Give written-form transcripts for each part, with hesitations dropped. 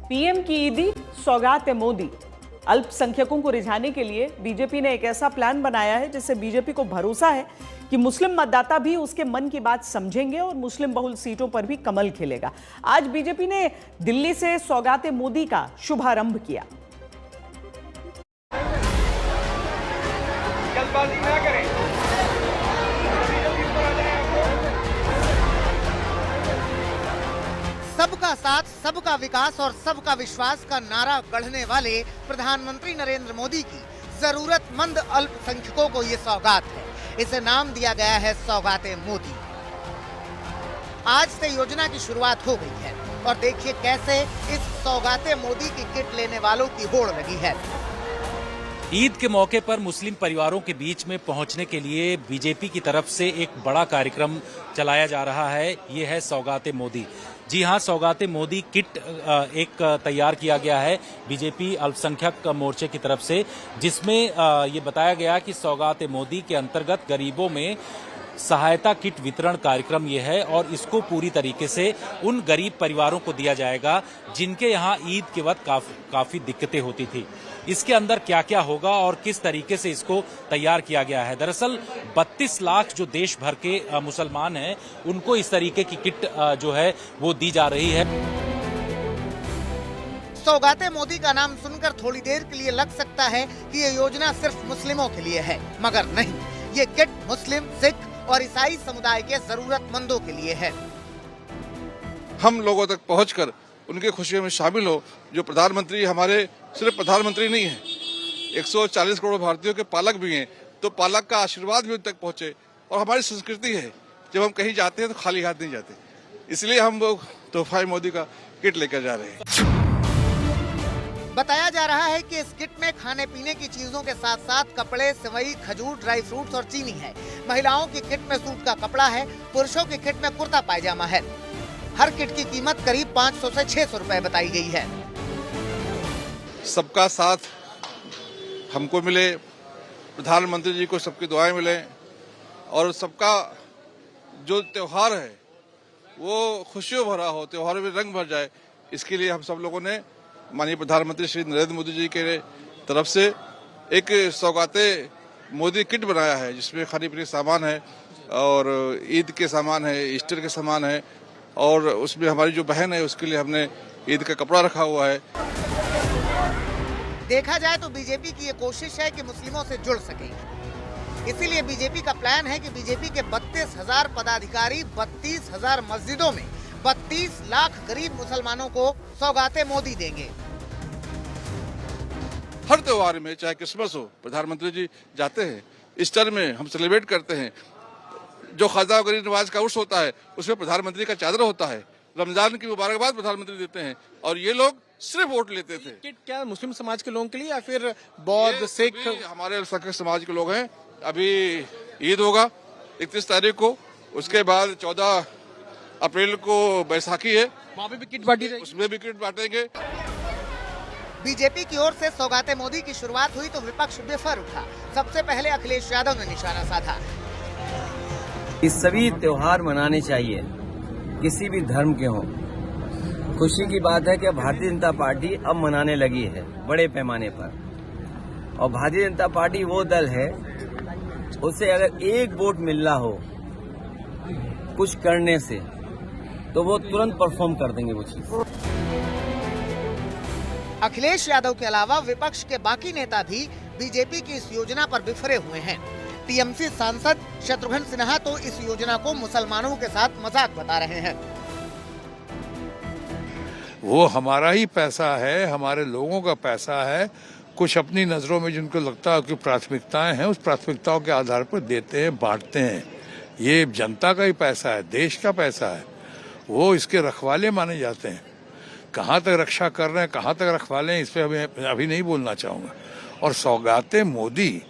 PM की ईदी, सौगात मोदी। अल्पसंख्यकों को रिझाने के लिए बीजेपी ने एक ऐसा प्लान बनाया है जिससे बीजेपी को भरोसा है कि मुस्लिम मतदाता भी उसके मन की बात समझेंगे और मुस्लिम बहुल सीटों पर भी कमल खिलेगा। आज बीजेपी ने दिल्ली से सौगात मोदी का शुभारंभ किया। जल्दबाजी ना करें। सबका साथ, सबका विकास और सबका विश्वास का नारा गढ़ने वाले प्रधानमंत्री नरेंद्र मोदी की जरूरतमंद अल्पसंख्यकों को ये सौगात है। इसे नाम दिया गया है सौगात मोदी। आज से योजना की शुरुआत हो गई है और देखिए कैसे इस सौगात मोदी की किट लेने वालों की होड़ लगी है। ईद के मौके पर मुस्लिम परिवारों के बीच में पहुंचने के लिए बीजेपी की तरफ से एक बड़ा कार्यक्रम चलाया जा रहा है। ये है सौगात मोदी। जी हां, सौगात मोदी किट एक तैयार किया गया है बीजेपी अल्पसंख्यक मोर्चे की तरफ से, जिसमें ये बताया गया कि सौगात मोदी के अंतर्गत गरीबों में सहायता किट वितरण कार्यक्रम ये है और इसको पूरी तरीके से उन गरीब परिवारों को दिया जाएगा जिनके यहाँ ईद के वक्त काफी दिक्कतें होती थी। इसके अंदर क्या क्या होगा और किस तरीके से इसको तैयार किया गया है। दरअसल 32 लाख जो देश भर के मुसलमान हैं उनको इस तरीके की किट जो है वो दी जा रही है। सौगात मोदी का नाम सुनकर थोड़ी देर के लिए लग सकता है कि ये योजना सिर्फ मुस्लिमों के लिए है, मगर नहीं, ये किट मुस्लिम, सिख और ईसाई समुदाय के जरूरतमंदों के लिए है। हम लोगों तक पहुंचकर उनके खुशियों में शामिल हो। जो प्रधानमंत्री हमारे सिर्फ प्रधानमंत्री नहीं है, 140 करोड़ भारतीयों के पालक भी हैं, तो पालक का आशीर्वाद भी उन तक पहुंचे। और हमारी संस्कृति है, जब हम कहीं जाते हैं तो खाली हाथ नहीं जाते, इसलिए हम लोग तोहफा मोदी का किट लेकर जा रहे हैं। बताया जा रहा है कि इस किट में खाने पीने की चीजों के साथ साथ कपड़े, सेवई, खजूर, ड्राई फ्रूट्स और चीनी है। महिलाओं की किट में सूट का कपड़ा है, पुरुषों की किट में कुर्ता पायजामा है। हर किट की कीमत करीब 500 से 600 रुपए बताई गई है। सबका साथ हमको मिले, प्रधानमंत्री जी को सबकी दुआएं मिले और सबका जो त्योहार है वो खुशियों भरा हो, त्योहार में रंग भर जाए, इसके लिए हम सब लोगों ने माननीय प्रधानमंत्री श्री नरेंद्र मोदी जी के तरफ से एक सौगाते मोदी किट बनाया है, जिसमें खाने पीने सामान है और ईद के सामान है, ईस्टर के सामान है और उसमें हमारी जो बहन है उसके लिए हमने ईद का कपड़ा रखा हुआ है। देखा जाए तो बीजेपी की ये कोशिश है कि मुस्लिमों से जुड़ सके। इसीलिए बीजेपी का प्लान है कि बीजेपी के 32,000 पदाधिकारी 32,000 मस्जिदों में 32 लाख गरीब मुसलमानों को सौगाते मोदी देंगे। हर त्योहार में, चाहे क्रिसमस हो, प्रधानमंत्री जी जाते हैं, ईस्टर में हम सेलिब्रेट करते हैं, जो खाजा गरीब नवाज का उर्स होता है उसमें प्रधानमंत्री का चादर होता है, रमजान की मुबारकबाद प्रधानमंत्री देते हैं और ये लोग सिर्फ वोट लेते थे। किट क्या मुस्लिम समाज के लोगों के लिए या फिर बौद्ध, सिख? हमारे अल्पसंख्यक समाज के लोग हैं। अभी ईद होगा 31 तारीख को, उसके बाद 14 अप्रैल को बैसाखी है, वहाँ पे भी किट बांटी जाएगी, उसमें भी किट बांटेंगे। बीजेपी की ओर से सौगाते मोदी की शुरुआत हुई तो विपक्ष बेफर उठा। सबसे पहले अखिलेश यादव ने निशाना साधा। इस सभी त्योहार मनाने चाहिए, किसी भी धर्म के हों। खुशी की बात है कि भारतीय जनता पार्टी अब मनाने लगी है बड़े पैमाने पर, और भारतीय जनता पार्टी वो दल है उसे अगर एक वोट मिलना हो कुछ करने से तो वो तुरंत परफॉर्म कर देंगे वो चीज। अखिलेश यादव के अलावा विपक्ष के बाकी नेता भी बीजेपी की इस योजना पर बिफरे हुए हैं। टीएमसी सांसद शत्रुघ्न सिन्हा तो इस योजना को मुसलमानों के साथ मजाक बता रहे हैं। वो हमारा ही पैसा है, हमारे लोगों का पैसा है। कुछ अपनी नजरों में जिनको लगता है कि प्राथमिकताएं हैं, उस प्राथमिकताओं के आधार पर देते हैं, बांटते हैं। ये जनता का ही पैसा है, देश का पैसा है, वो इसके रखवाले माने जाते हैं। कहाँ तक रक्षा कर रहे हैं, कहाँ तक रखवाले हैं, इस पर अभी नहीं बोलना चाहूंगा। और सौगाते मोदी,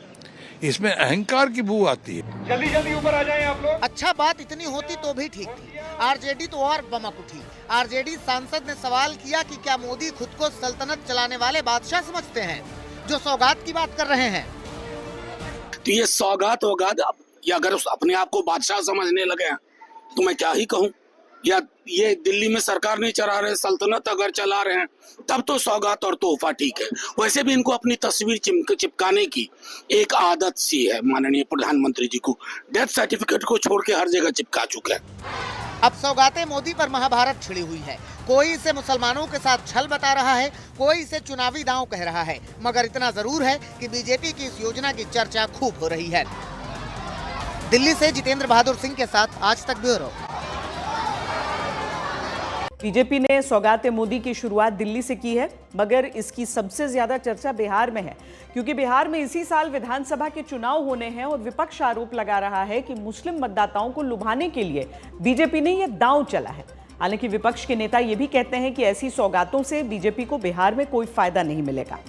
इसमें अहंकार की बू आती है। जल्दी जल्दी ऊपर आ जाएं आप लोग। अच्छा, बात इतनी होती तो भी ठीक थी। आरजेडी तो और बमक उठी। आरजेडी सांसद ने सवाल किया कि क्या मोदी खुद को सल्तनत चलाने वाले बादशाह समझते हैं जो सौगात की बात कर रहे हैं? तो ये सौगात वौगात या अगर अपने आप को बादशाह समझने लगे तो मैं क्या ही कहूँ। या ये दिल्ली में सरकार नहीं चला रहे, सल्तनत अगर चला रहे हैं तब तो सौगात और तोहफा ठीक है। वैसे भी इनको अपनी तस्वीर चिपकाने की एक आदत सी है। माननीय प्रधानमंत्री जी को डेथ सर्टिफिकेट को छोड़ के हर जगह चिपका चुके हैं। अब सौगाते मोदी पर महाभारत छिड़ी हुई है। कोई इसे मुसलमानों के साथ छल बता रहा है, कोई इसे चुनावी दांव कह रहा है, मगर इतना जरूर है कि बीजेपी की इस योजना की चर्चा खूब हो रही है। दिल्ली से जितेंद्र बहादुर सिंह के साथ आज तक ब्यूरो। बीजेपी ने सौगाते मोदी की शुरुआत दिल्ली से की है, मगर इसकी सबसे ज्यादा चर्चा बिहार में है, क्योंकि बिहार में इसी साल विधानसभा के चुनाव होने हैं और विपक्ष आरोप लगा रहा है कि मुस्लिम मतदाताओं को लुभाने के लिए बीजेपी ने यह दांव चला है। हालांकि विपक्ष के नेता यह भी कहते हैं कि ऐसी सौगातों से बीजेपी को बिहार में कोई फायदा नहीं मिलेगा।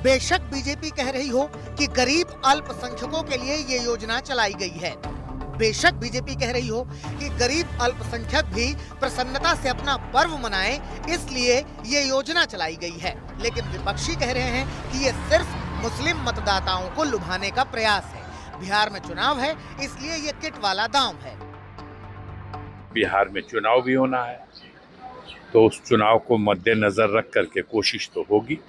बेशक बीजेपी कह रही हो कि गरीब अल्पसंख्यकों के लिए ये योजना चलाई गई है, बेशक बीजेपी कह रही हो कि गरीब अल्पसंख्यक भी प्रसन्नता से अपना पर्व मनाएं, इसलिए ये योजना चलाई गई है, लेकिन विपक्षी कह रहे हैं कि ये सिर्फ मुस्लिम मतदाताओं को लुभाने का प्रयास है। बिहार में चुनाव है, इसलिए ये किट वाला दांव है। बिहार में चुनाव भी होना है, तो उस चुनाव को मद्देनजर रख करके कोशिश तो होगी,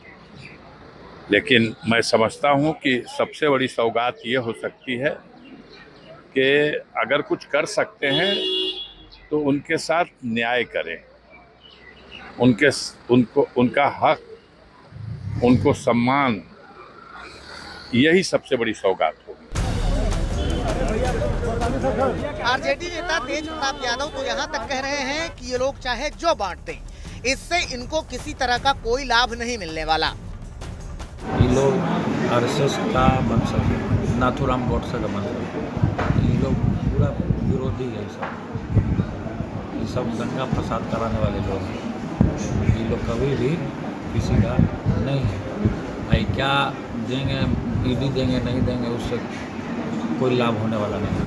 लेकिन मैं समझता हूं कि सबसे बड़ी सौगात ये हो सकती है कि अगर कुछ कर सकते हैं तो उनके साथ न्याय करें, उनका हक, उनको सम्मान, यही सबसे बड़ी सौगात होगी। आरजेडी नेता तेज प्रताप यादव तो यहाँ तक कह रहे हैं कि ये लोग चाहे जो बांट दें, इससे इनको किसी तरह का कोई लाभ नहीं मिलने वाला। ये लोग आरएसएस का मंशा है, नाथूराम गोडसे का मंशा है, ये लोग पूरा विरोधी है। ये सब दंगा फसाद कराने वाले लोग हैं। ये लोग कभी भी किसी का नहीं है। भाई क्या देंगे, ईडी देंगे नहीं देंगे, उससे कोई लाभ होने वाला नहीं।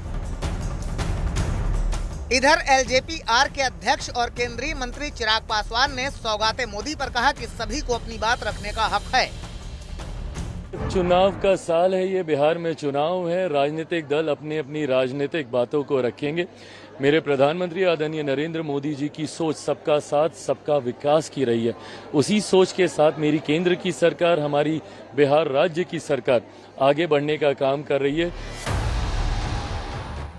इधर एलजेपी-आर के अध्यक्ष और केंद्रीय मंत्री चिराग पासवान ने सौगाते मोदी पर कहा कि सभी को अपनी बात रखने का हक है। चुनाव का साल है, ये बिहार में चुनाव है, राजनीतिक दल अपनी अपनी राजनीतिक बातों को रखेंगे। मेरे प्रधानमंत्री आदरणीय नरेंद्र मोदी जी की सोच सबका साथ सबका विकास की रही है। उसी सोच के साथ मेरी केंद्र की सरकार, हमारी बिहार राज्य की सरकार आगे बढ़ने का काम कर रही है।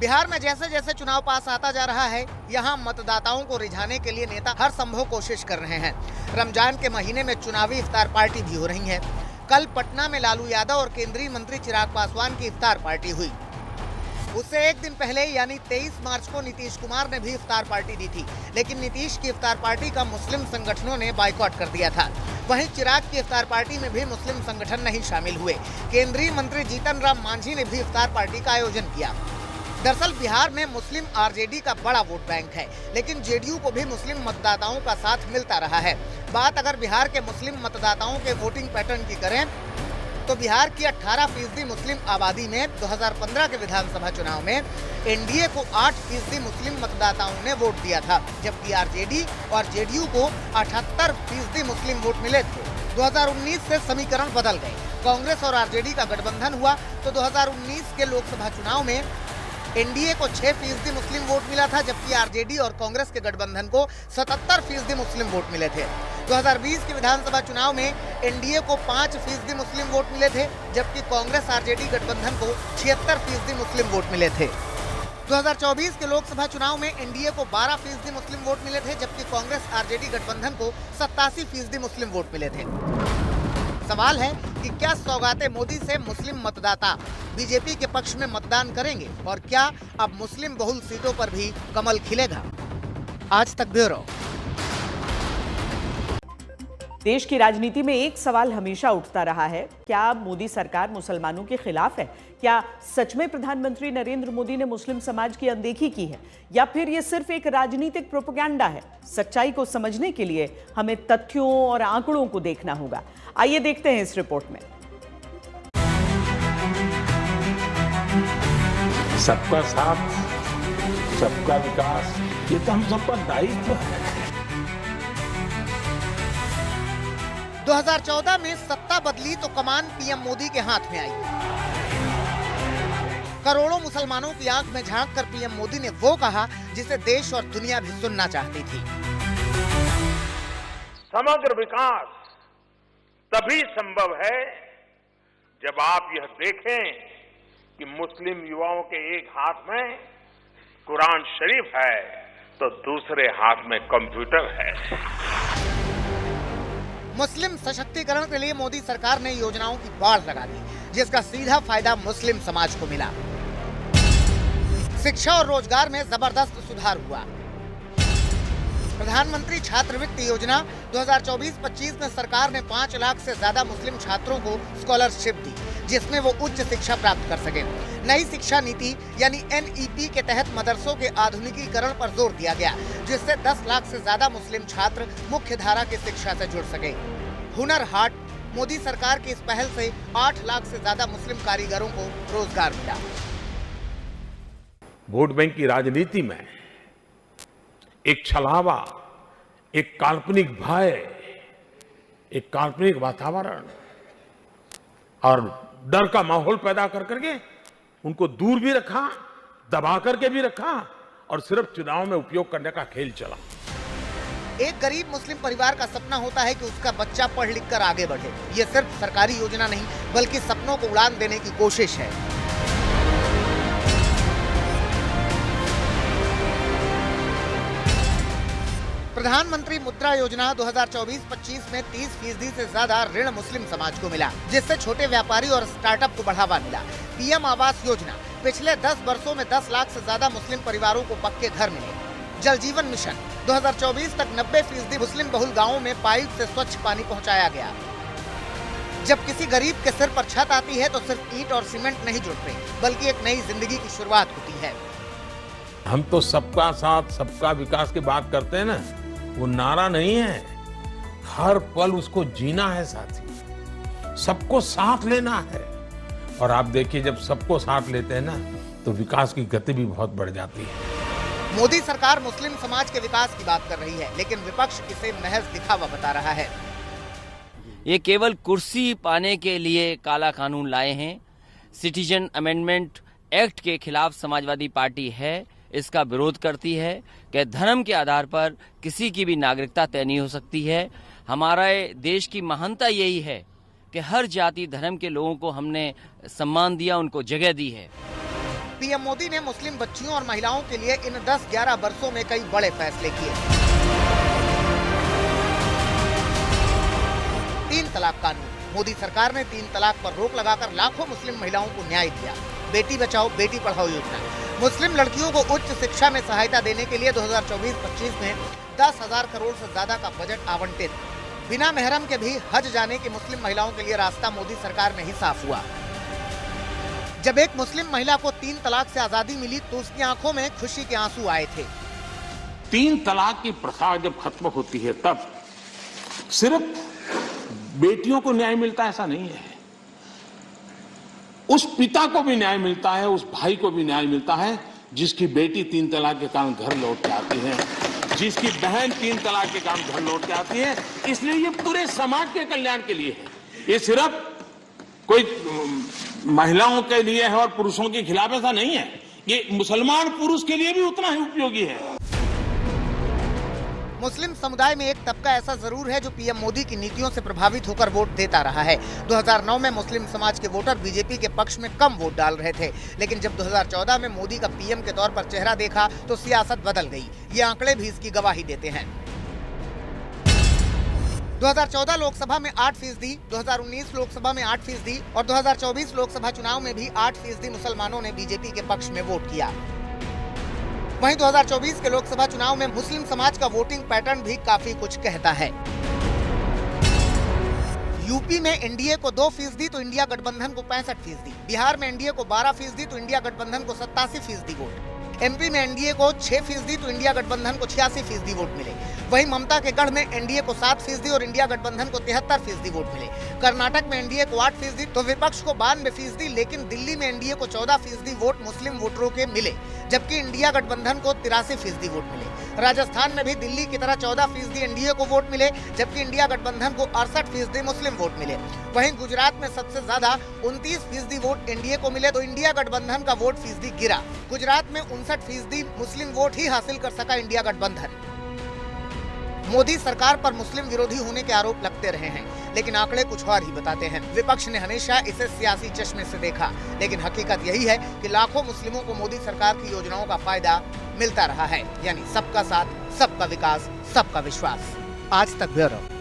बिहार में जैसे जैसे चुनाव पास आता जा रहा है, यहाँ मतदाताओं को रिझाने के लिए नेता हर संभव कोशिश कर रहे हैं। रमजान के महीने में चुनावी इफ्तार पार्टी भी हो रही है। कल पटना में लालू यादव और केंद्रीय मंत्री चिराग पासवान की इफ्तार पार्टी हुई। उससे एक दिन पहले यानी 23 मार्च को नीतीश कुमार ने भी इफ्तार पार्टी दी थी, लेकिन नीतीश की इफ्तार पार्टी का मुस्लिम संगठनों ने बायकॉट कर दिया था। वहीं चिराग की इफ्तार पार्टी में भी मुस्लिम संगठन नहीं शामिल हुए। केंद्रीय मंत्री जीतन राम मांझी ने भी इफ्तार पार्टी का आयोजन किया। दरअसल बिहार में मुस्लिम आरजेडी का बड़ा वोट बैंक है, लेकिन जेडीयू को भी मुस्लिम मतदाताओं का साथ मिलता रहा है। बात अगर बिहार के मुस्लिम मतदाताओं के वोटिंग पैटर्न की करें तो बिहार की 18% मुस्लिम आबादी में 2015 के विधानसभा चुनाव में एनडीए को 8% मुस्लिम मतदाताओं ने वोट दिया था, जबकि आरजेडी और जेडीयू को 78% मुस्लिम वोट मिले थे। 2019 से समीकरण बदल गए। कांग्रेस और आरजेडी का गठबंधन हुआ तो 2019 के लोकसभा चुनाव में एनडीए को 6% मुस्लिम वोट मिला था, जबकि आरजेडी और कांग्रेस के गठबंधन को 77% मुस्लिम वोट मिले थे। 2020 के विधानसभा चुनाव में एनडीए को 5% मुस्लिम वोट मिले थे, जबकि कांग्रेस आरजेडी गठबंधन को 76% मुस्लिम वोट मिले थे। 2024 के लोकसभा चुनाव में एनडीए को 12% मुस्लिम वोट मिले थे, जबकि कांग्रेस आरजेडी गठबंधन को 87% मुस्लिम वोट मिले थे। सवाल है कि क्या सौगाते मोदी से मुस्लिम मतदाता बीजेपी के पक्ष में मतदान करेंगे और क्या अब मुस्लिम बहुल सीटों पर भी कमल खिलेगा? आज तक ब्यूरो। देश की राजनीति में एक सवाल हमेशा उठता रहा है, क्या मोदी सरकार मुसलमानों के खिलाफ है? क्या सच में प्रधानमंत्री नरेंद्र मोदी ने मुस्लिम समाज की अनदेखी की है, या फिर यह सिर्फ एक राजनीतिक प्रोपेगेंडा है? सच्चाई को समझने के लिए हमें तथ्यों और आंकड़ों को देखना होगा। आइए देखते हैं इस रिपोर्ट में। सबका साथ, सबका विकास, ये तो हम सबका दायित्व है। 2014 में सत्ता बदली तो कमान पीएम मोदी के हाथ में आई। करोड़ों मुसलमानों की आंख में झांक कर पीएम मोदी ने वो कहा जिसे देश और दुनिया भी सुनना चाहती थी। समग्र विकास तभी संभव है जब आप यह देखें कि मुस्लिम युवाओं के एक हाथ में कुरान शरीफ है तो दूसरे हाथ में कंप्यूटर है। मुस्लिम सशक्तिकरण के लिए मोदी सरकार ने योजनाओं की बाढ़ लगा दी, जिसका सीधा फायदा मुस्लिम समाज को मिला। शिक्षा और रोजगार में जबरदस्त सुधार हुआ। प्रधानमंत्री छात्रवृत्ति योजना 2024-25 में सरकार ने 5 लाख से ज्यादा मुस्लिम छात्रों को स्कॉलरशिप दी, जिसमें वो उच्च शिक्षा प्राप्त कर सके। नई शिक्षा नीति यानी NEP के तहत मदरसों के आधुनिकीकरण पर जोर दिया गया, जिससे 10 लाख से ज्यादा मुस्लिम छात्र मुख्य धारा की शिक्षा से जुड़ सके। हुनर हाट, मोदी सरकार की इस पहल से 8 लाख से ज्यादा मुस्लिम कारीगरों को रोजगार मिला। वोट बैंक की राजनीति में एक छलावा, एक काल्पनिक भय, एक काल्पनिक वातावरण और डर का माहौल पैदा कर करके उनको दूर भी रखा, दबा करके भी रखा और सिर्फ चुनाव में उपयोग करने का खेल चला। एक गरीब मुस्लिम परिवार का सपना होता है कि उसका बच्चा पढ़ लिख कर आगे बढ़े। ये सिर्फ सरकारी योजना नहीं, बल्कि सपनों को उड़ान देने की कोशिश है। प्रधानमंत्री मुद्रा योजना 2024-25 में 30% से ज्यादा ऋण मुस्लिम समाज को मिला, जिससे छोटे व्यापारी और स्टार्टअप को बढ़ावा मिला। पीएम आवास योजना, पिछले 10 वर्षों में 10 लाख से ज्यादा मुस्लिम परिवारों को पक्के घर मिले। जल जीवन मिशन 2024 तक 90% मुस्लिम बहुल गाँवों में पाइप से स्वच्छ पानी पहुँचाया गया। जब किसी गरीब के सिर पर छत आती है तो सिर्फ ईंट और सीमेंट नहीं जुड़ते, बल्कि एक नई जिंदगी की शुरुआत होती है। हम तो सबका साथ सबका विकास की बात करते हैं ना, वो नारा नहीं है, हर पल उसको जीना है साथी, सबको साथ लेना है। और आप देखिए जब सबको साथ लेते हैं ना तो विकास की गति भी बहुत बढ़ जाती है। मोदी सरकार मुस्लिम समाज के विकास की बात कर रही है, लेकिन विपक्ष इसे महज दिखावा बता रहा है। ये केवल कुर्सी पाने के लिए काला कानून लाए हैं। सिटीजन अमेंडमेंट एक्ट के खिलाफ समाजवादी पार्टी है, इसका विरोध करती है कि धर्म के आधार पर किसी की भी नागरिकता तय नहीं हो सकती है। हमारे देश की महानता यही है कि हर जाति धर्म के लोगों को हमने सम्मान दिया, उनको जगह दी है। पीएम मोदी ने मुस्लिम बच्चियों और महिलाओं के लिए इन 10-11 वर्षों में कई बड़े फैसले किए। 3 तलाक कानून, मोदी सरकार ने 3 तलाक पर रोक लगाकर लाखों मुस्लिम महिलाओं को न्याय दिया। बेटी बचाओ बेटी पढ़ाओ योजना, मुस्लिम लड़कियों को उच्च शिक्षा में सहायता देने के लिए 2024-25 में 10,000 करोड़ से ज्यादा का बजट आवंटित। बिना महरम के भी हज जाने की मुस्लिम महिलाओं के लिए रास्ता मोदी सरकार में ही साफ हुआ। जब एक मुस्लिम महिला को 3 तलाक से आजादी मिली तो उसकी आंखों में खुशी के आंसू आए थे। 3 तलाक की प्रथा जब खत्म होती है तब सिर्फ बेटियों को न्याय मिलता ऐसा नहीं है, उस पिता को भी न्याय मिलता है, उस भाई को भी न्याय मिलता है जिसकी बेटी 3 तलाक के कारण घर लौट के आती है, जिसकी बहन 3 तलाक के कारण घर लौट के आती है। इसलिए ये पूरे समाज के कल्याण के लिए है, ये सिर्फ कोई महिलाओं के लिए है और पुरुषों के खिलाफ ऐसा नहीं है, ये मुसलमान पुरुष के लिए भी उतना ही उपयोगी है। मुस्लिम समुदाय में एक तबका ऐसा जरूर है जो पीएम मोदी की नीतियों से प्रभावित होकर वोट देता रहा है। 2009 में मुस्लिम समाज के वोटर बीजेपी के पक्ष में कम वोट डाल रहे थे, लेकिन जब 2014 में मोदी का पीएम के तौर पर चेहरा देखा तो सियासत बदल गई। ये आंकड़े भी इसकी गवाही देते हैं। 2014 लोकसभा में 8%, 2019 लोकसभा में 8% और 2024 लोकसभा चुनाव में भी 8% मुसलमानों ने बीजेपी के पक्ष में वोट किया। वहीं 2024 के लोकसभा चुनाव में मुस्लिम समाज का वोटिंग पैटर्न भी काफी कुछ कहता है। यूपी में एनडीए को 2% तो इंडिया गठबंधन को 65%, बिहार में एनडीए को 12% तो इंडिया गठबंधन को 87% वोट। एमपी में एनडीए को 6% तो इंडिया गठबंधन को 86% वोट मिले। वहीं ममता के गढ़ में एनडीए को 7% और इंडिया गठबंधन को 73% वोट मिले। कर्नाटक में एनडीए को 8% तो विपक्ष को 92%, लेकिन दिल्ली में एनडीए को 14% वोट मुस्लिम वोटरों के मिले, जबकि इंडिया गठबंधन को 83% वोट मिले। राजस्थान में भी दिल्ली की तरह 14% एनडीए को वोट मिले, जबकि इंडिया गठबंधन को 68% मुस्लिम वोट मिले। वहीं गुजरात में सबसे ज्यादा 29% वोट एनडीए को मिले, तो इंडिया गठबंधन का वोट फीसदी गिरा। गुजरात में 59% मुस्लिम वोट ही हासिल कर सका इंडिया गठबंधन। मोदी सरकार पर मुस्लिम विरोधी होने के आरोप लगते रहे हैं, लेकिन आंकड़े कुछ और ही बताते हैं। विपक्ष ने हमेशा इसे सियासी चश्मे से देखा, लेकिन हकीकत यही है कि लाखों मुस्लिमों को मोदी सरकार की योजनाओं का फायदा मिलता रहा है। यानी सबका साथ, सबका विकास, सबका विश्वास। आज तक ब्यूरो।